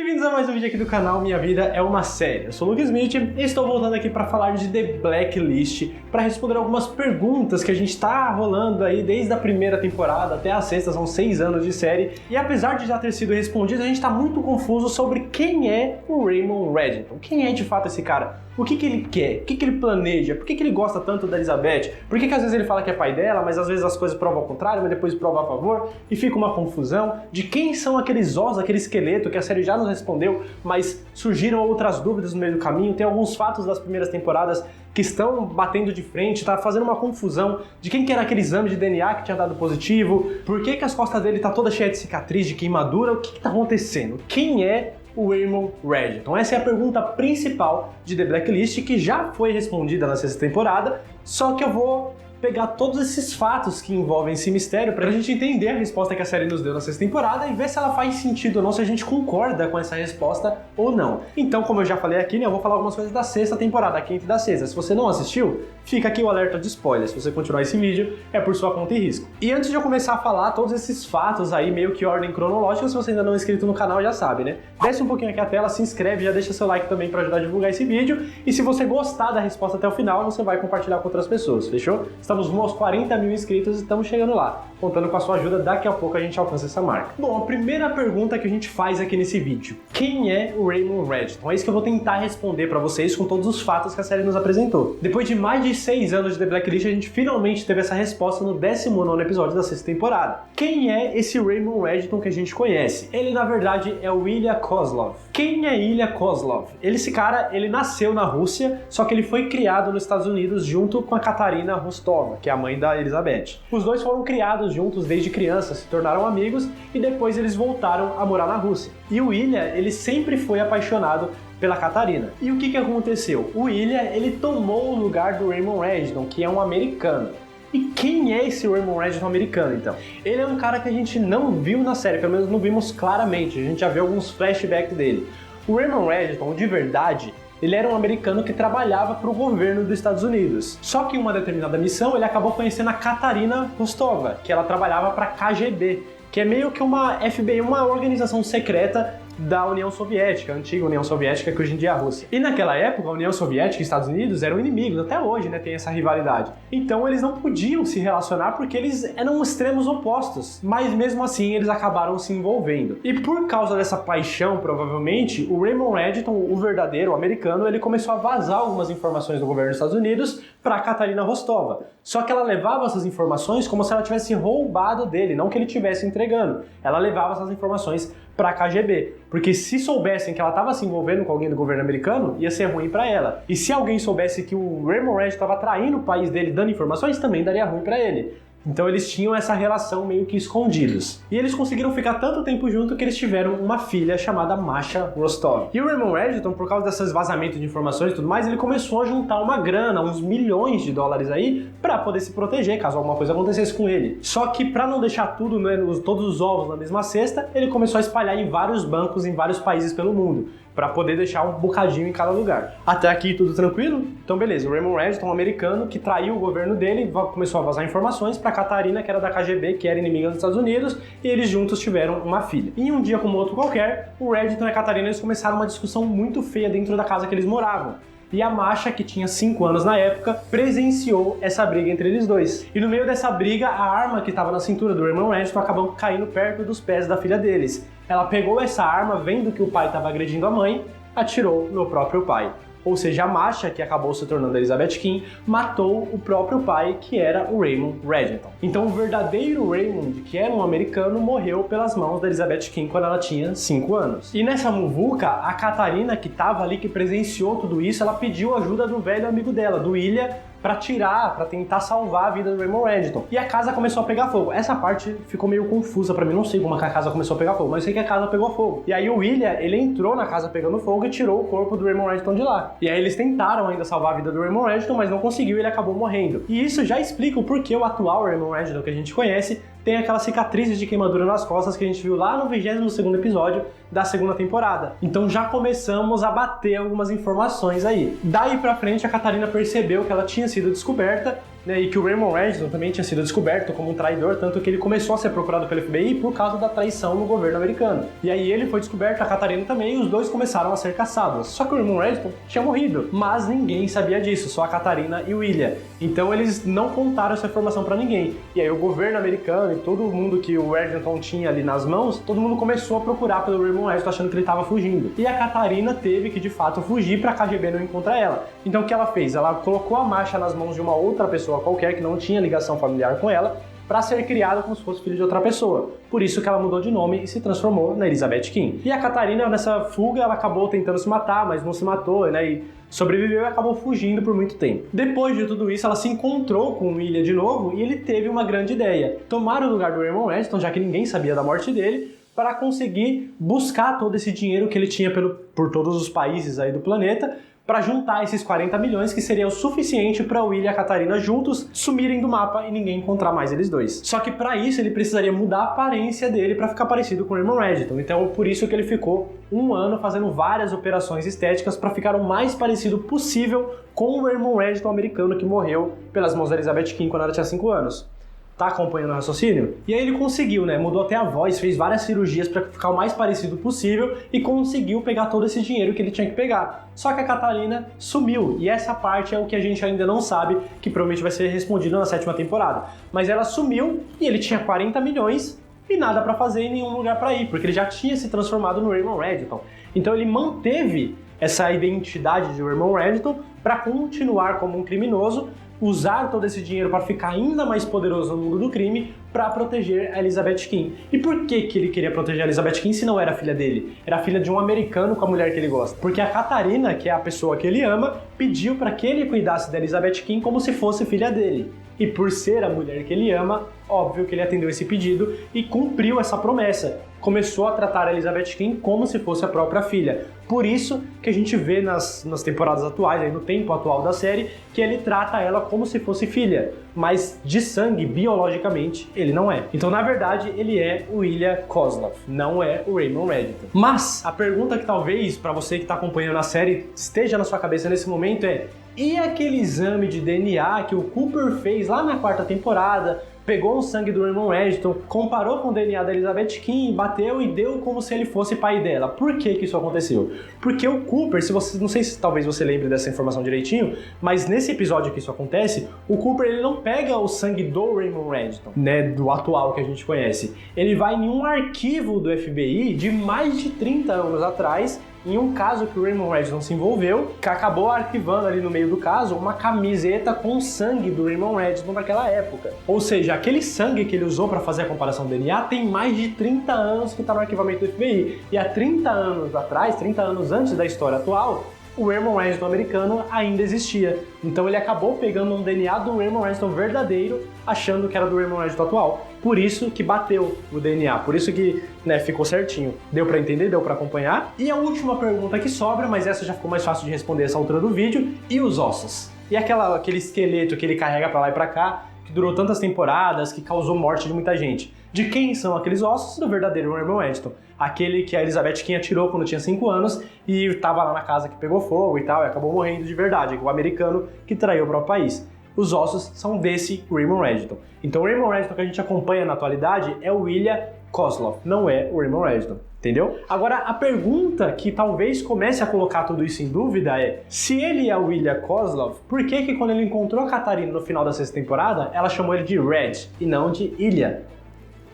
Bem-vindos a mais um vídeo aqui do canal Minha Vida é uma Série. Eu sou o Lucas Smith e estou voltando aqui para falar de The Blacklist, para responder algumas perguntas que a gente está rolando aí desde a primeira temporada até a sexta, são 6 anos de série. E apesar de já ter sido respondido, a gente está muito confuso sobre quem é o Raymond Reddington. Quem é de fato esse cara? O que ele quer? O que ele planeja? Por que ele gosta tanto da Elizabeth? Por que às vezes ele fala que é pai dela, mas às vezes as coisas provam ao contrário, mas depois prova a favor? E fica uma confusão de quem são aqueles ossos, aquele esqueleto que a série já nos respondeu, mas surgiram outras dúvidas no meio do caminho. Tem alguns fatos das primeiras temporadas que estão batendo de frente, tá fazendo uma confusão de quem que era aquele exame de DNA que tinha dado positivo, por que as costas dele tá toda cheia de cicatriz, de queimadura, o que tá acontecendo? Quem é o Raymond Reddington? Essa é a pergunta principal de The Blacklist, que já foi respondida na sexta temporada, só que eu vou pegar todos esses fatos que envolvem esse mistério pra gente entender a resposta que a série nos deu na sexta temporada e ver se ela faz sentido ou não, se a gente concorda com essa resposta ou não. Então, como eu já falei aqui, né, eu vou falar algumas coisas da sexta temporada, a quinta e da sexta. Se você não assistiu, fica aqui o alerta de spoiler. Se você continuar esse vídeo, é por sua conta e risco. E antes de eu começar a falar todos esses fatos aí, meio que ordem cronológica, se você ainda não é inscrito no canal, já sabe, né? Desce um pouquinho aqui a tela, se inscreve, já deixa seu like também pra ajudar a divulgar esse vídeo. E se você gostar da resposta até o final, você vai compartilhar com outras pessoas, fechou? Estamos rumo aos 40 mil inscritos e estamos chegando lá. Contando com a sua ajuda, daqui a pouco a gente alcança essa marca. Bom, a primeira pergunta que a gente faz aqui nesse vídeo: quem é o Raymond Reddington? É isso que eu vou tentar responder pra vocês com todos os fatos que a série nos apresentou. Depois de mais de 6 anos de The Blacklist, a gente finalmente teve essa resposta no 19º episódio da sexta temporada. Quem é esse Raymond Reddington que a gente conhece? Ele, na verdade, é o Ilya Kozlov. Quem é Ilya Kozlov? Esse cara, ele nasceu na Rússia, só que ele foi criado nos Estados Unidos junto com a Katarina Rostova, que é a mãe da Elizabeth. Os dois foram criados juntos desde criança, se tornaram amigos e depois eles voltaram a morar na Rússia. E o Ilya, ele sempre foi apaixonado pela Katarina. E o que aconteceu? O Ilya, ele tomou o lugar do Raymond Reddington, que é um americano. E quem é esse Raymond Reddington americano, então? Ele é um cara que a gente não viu na série, pelo menos não vimos claramente, a gente já viu alguns flashbacks dele. O Raymond Reddington, de verdade, ele era um americano que trabalhava para o governo dos Estados Unidos. Só que em uma determinada missão, ele acabou conhecendo a Katarina Rostova, que ela trabalhava para a KGB, que é meio que uma FBI, uma organização secreta da União Soviética, a antiga União Soviética, que hoje em dia é a Rússia. E naquela época, a União Soviética e os Estados Unidos eram inimigos, até hoje, né, tem essa rivalidade. Então eles não podiam se relacionar porque eles eram extremos opostos, mas mesmo assim eles acabaram se envolvendo. E por causa dessa paixão, provavelmente, o Raymond Reddington, o verdadeiro, o americano, ele começou a vazar algumas informações do governo dos Estados Unidos para Katarina Rostova. Só que ela levava essas informações como se ela tivesse roubado dele, não que ele estivesse entregando. Ela levava essas informações para a KGB, porque se soubessem que ela estava se envolvendo com alguém do governo americano, ia ser ruim para ela. E se alguém soubesse que o Raymond Reddington estava traindo o país dele, dando informações, também daria ruim para ele. Então eles tinham essa relação meio que escondidos. E eles conseguiram ficar tanto tempo junto que eles tiveram uma filha chamada Masha Rostov. E o Raymond Reddington, por causa desses vazamentos de informações e tudo mais, ele começou a juntar uma grana, uns milhões de dólares aí, para poder se proteger caso alguma coisa acontecesse com ele. Só que para não deixar tudo, né, todos os ovos na mesma cesta, ele começou a espalhar em vários bancos em vários países pelo mundo, para poder deixar um bocadinho em cada lugar. Até aqui tudo tranquilo? Então beleza, o Raymond Reddington, um americano que traiu o governo dele, começou a vazar informações para Katarina, que era da KGB, que era inimiga dos Estados Unidos, e eles juntos tiveram uma filha. E um dia como outro qualquer, o Reddington e a Katarina eles começaram uma discussão muito feia dentro da casa que eles moravam. E a Masha, que tinha 5 anos na época, presenciou essa briga entre eles dois. E no meio dessa briga, a arma que estava na cintura do Raymond Reddington acabou caindo perto dos pés da filha deles. Ela pegou essa arma, vendo que o pai estava agredindo a mãe, atirou no próprio pai. Ou seja, a Masha, que acabou se tornando Elizabeth King, matou o próprio pai, que era o Raymond Reddington. Então o verdadeiro Raymond, que era um americano, morreu pelas mãos da Elizabeth King quando ela tinha 5 anos. E nessa muvuca, a Katarina, que estava ali, que presenciou tudo isso, ela pediu ajuda do velho amigo dela, do Ilya, para tentar salvar a vida do Raymond Reddington. E a casa começou a pegar fogo. Essa parte ficou meio confusa pra mim, não sei como a casa começou a pegar fogo, mas eu sei que a casa pegou fogo. E aí o Ilya, ele entrou na casa pegando fogo e tirou o corpo do Raymond Reddington de lá. E aí eles tentaram ainda salvar a vida do Raymond Reddington, mas não conseguiu e ele acabou morrendo. E isso já explica o porquê o atual Raymond Reddington que a gente conhece tem aquelas cicatrizes de queimadura nas costas que a gente viu lá no 22º episódio da segunda temporada. Então já começamos a bater algumas informações aí. Daí pra frente a Katarina percebeu que ela tinha sido descoberta, né, e que o Raymond Reddington também tinha sido descoberto como um traidor, tanto que ele começou a ser procurado pelo FBI por causa da traição no governo americano. E aí ele foi descoberto, a Katarina também, e os dois começaram a ser caçados. Só que o Raymond Reddington tinha morrido, mas ninguém sabia disso, só a Katarina e o Ilya. Então eles não contaram essa informação pra ninguém. E aí o governo americano e todo mundo que o Reddington tinha ali nas mãos, todo mundo começou a procurar pelo Raymond Reddington achando que ele estava fugindo. E a Katarina teve que de fato fugir pra KGB não encontrar ela. Então o que ela fez? Ela colocou a marcha nas mãos de uma outra pessoa qualquer que não tinha ligação familiar com ela, para ser criada como se fosse filho de outra pessoa. Por isso que ela mudou de nome e se transformou na Elizabeth Kim. E a Katarina, nessa fuga, ela acabou tentando se matar, mas não se matou, né? E sobreviveu e acabou fugindo por muito tempo. Depois de tudo isso, ela se encontrou com o Ilya de novo e ele teve uma grande ideia: tomar o lugar do Raymond Reddington, já que ninguém sabia da morte dele, para conseguir buscar todo esse dinheiro que ele tinha por todos os países aí do planeta, para juntar esses 40 milhões que seria o suficiente para o Ilya e a Katarina juntos sumirem do mapa e ninguém encontrar mais eles dois. Só que para isso ele precisaria mudar a aparência dele para ficar parecido com o Raymond Reddington. Então por isso que ele ficou um ano fazendo várias operações estéticas para ficar o mais parecido possível com o Raymond Reddington americano que morreu pelas mãos da Elizabeth Kim quando ela tinha 5 anos. Tá acompanhando o raciocínio? E aí ele conseguiu, né? Mudou até a voz, fez várias cirurgias para ficar o mais parecido possível e conseguiu pegar todo esse dinheiro que ele tinha que pegar. Só que a Katarina sumiu, e essa parte é o que a gente ainda não sabe, que provavelmente vai ser respondido na 7ª temporada. Mas ela sumiu e ele tinha 40 milhões e nada para fazer e nenhum lugar para ir, porque ele já tinha se transformado no Raymond Reddington. Então ele manteve essa identidade de Raymond Reddington para continuar como um criminoso, usar todo esse dinheiro para ficar ainda mais poderoso no mundo do crime para proteger a Elizabeth Kim. E por que ele queria proteger a Elizabeth Kim se não era filha dele? Era filha de um americano com a mulher que ele gosta. Porque a Katarina, que é a pessoa que ele ama, pediu para que ele cuidasse da Elizabeth Kim como se fosse filha dele. E por ser a mulher que ele ama, óbvio que ele atendeu esse pedido e cumpriu essa promessa. Começou a tratar a Elizabeth Kim como se fosse a própria filha. Por isso que a gente vê nas temporadas atuais, aí no tempo atual da série, que ele trata ela como se fosse filha. Mas de sangue, biologicamente, ele não é. Então, na verdade, ele é o Ilya Kozlov, não é o Raymond Reddington. Mas a pergunta que talvez, para você que está acompanhando a série, esteja na sua cabeça nesse momento é: e aquele exame de DNA que o Cooper fez lá na 4ª temporada, pegou o sangue do Raymond Reddington, comparou com o DNA da Elizabeth Kim, bateu e deu como se ele fosse pai dela? Por que isso aconteceu? Porque o Cooper, não sei se talvez você lembre dessa informação direitinho, mas nesse episódio que isso acontece, o Cooper ele não pega o sangue do Raymond Reddington, né, do atual que a gente conhece. Ele vai em um arquivo do FBI de mais de 30 anos atrás, em um caso que o Raymond Reddington se envolveu, que acabou arquivando ali no meio do caso uma camiseta com sangue do Raymond Reddington daquela época. Ou seja, aquele sangue que ele usou para fazer a comparação do DNA tem mais de 30 anos que está no arquivamento do FBI. E há 30 anos atrás, 30 anos antes da história atual, o Raymond Reddington americano ainda existia. Então ele acabou pegando um DNA do Raymond Reddington verdadeiro, achando que era do Raymond Reddington atual. Por isso que bateu o DNA, por isso que, né, ficou certinho. Deu pra entender? Deu pra acompanhar? E a última pergunta que sobra, mas essa já ficou mais fácil de responder essa altura do vídeo: e os ossos? E aquele esqueleto que ele carrega pra lá e pra cá, que durou tantas temporadas, que causou morte de muita gente? De quem são aqueles ossos? Do verdadeiro Raymond Reddington. Aquele que a Elizabeth Kim atirou quando tinha 5 anos e estava lá na casa que pegou fogo e tal, e acabou morrendo de verdade, o americano que traiu o próprio país. Os ossos são desse Raymond Reddington. Então o Raymond Reddington que a gente acompanha na atualidade é o Ilya Kozlov, não é o Raymond Reddington. Entendeu? Agora, a pergunta que talvez comece a colocar tudo isso em dúvida é: se ele é o Ilya Kozlov, por que quando ele encontrou a Katarina no final da 6ª temporada, ela chamou ele de Red e não de Ilya?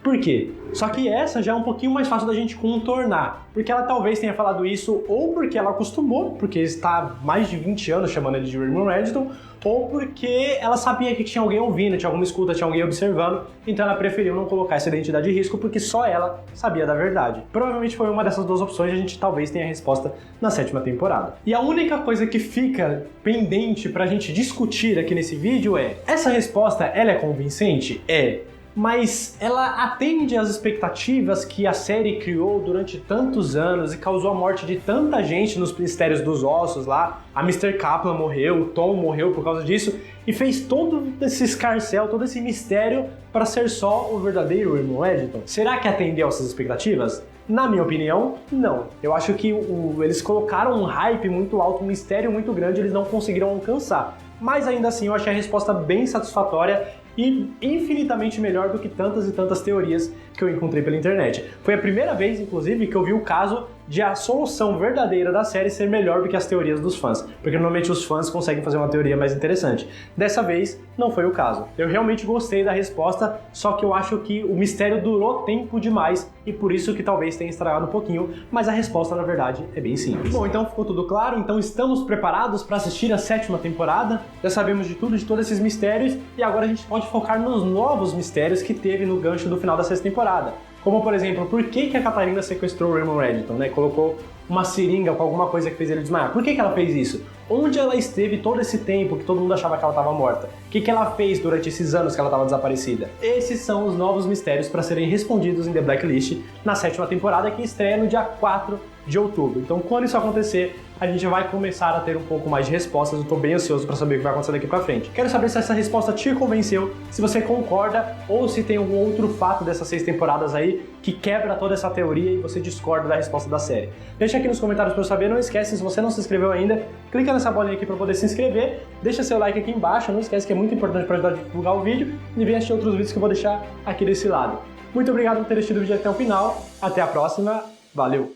Por quê? Só que essa já é um pouquinho mais fácil da gente contornar, porque ela talvez tenha falado isso ou porque ela acostumou, porque está há mais de 20 anos chamando ele de Raymond Reddington, ou porque ela sabia que tinha alguém ouvindo, tinha alguma escuta, tinha alguém observando, então ela preferiu não colocar essa identidade em risco porque só ela sabia da verdade. Provavelmente foi uma dessas duas opções e a gente talvez tenha a resposta na 7ª temporada. E a única coisa que fica pendente pra gente discutir aqui nesse vídeo é: essa resposta, ela é convincente? É. Mas ela atende às expectativas que a série criou durante tantos anos e causou a morte de tanta gente nos Mistérios dos Ossos lá. A Mr. Kaplan morreu, o Tom morreu por causa disso e fez todo esse escarcéu, todo esse mistério para ser só o verdadeiro Raymond Reddington. Será que atendeu essas expectativas? Na minha opinião, não. Eu acho que eles colocaram um hype muito alto, um mistério muito grande, eles não conseguiram alcançar. Mas ainda assim eu achei a resposta bem satisfatória e infinitamente melhor do que tantas e tantas teorias que eu encontrei pela internet. Foi a primeira vez, inclusive, que eu vi o caso de a solução verdadeira da série ser melhor do que as teorias dos fãs, porque normalmente os fãs conseguem fazer uma teoria mais interessante. Dessa vez, não foi o caso. Eu realmente gostei da resposta, só que eu acho que o mistério durou tempo demais e por isso que talvez tenha estragado um pouquinho, mas a resposta, na verdade, é bem simples. Bom, então ficou tudo claro? Então estamos preparados para assistir a 7ª temporada? Já sabemos de tudo, de todos esses mistérios, e agora a gente pode focar nos novos mistérios que teve no gancho do final da 6ª temporada. Como, por exemplo, por que a Catarina sequestrou o Raymond Reddington, né? Colocou uma seringa com alguma coisa que fez ele desmaiar. Por que ela fez isso? Onde ela esteve todo esse tempo que todo mundo achava que ela estava morta? O que ela fez durante esses anos que ela estava desaparecida? Esses são os novos mistérios para serem respondidos em The Blacklist na 7ª temporada, que estreia no dia 4 de outubro. Então, quando isso acontecer, a gente vai começar a ter um pouco mais de respostas. Eu tô bem ansioso para saber o que vai acontecer daqui pra frente. Quero saber se essa resposta te convenceu, se você concorda ou se tem algum outro fato dessas 6 temporadas aí que quebra toda essa teoria e você discorda da resposta da série. Deixa aqui nos comentários para eu saber. Não esquece, se você não se inscreveu ainda, clica nessa bolinha aqui para poder se inscrever. Deixa seu like aqui embaixo, não esquece que é muito importante para ajudar a divulgar o vídeo, e vem assistir outros vídeos que eu vou deixar aqui desse lado. Muito obrigado por ter assistido o vídeo até o final. Até a próxima. Valeu!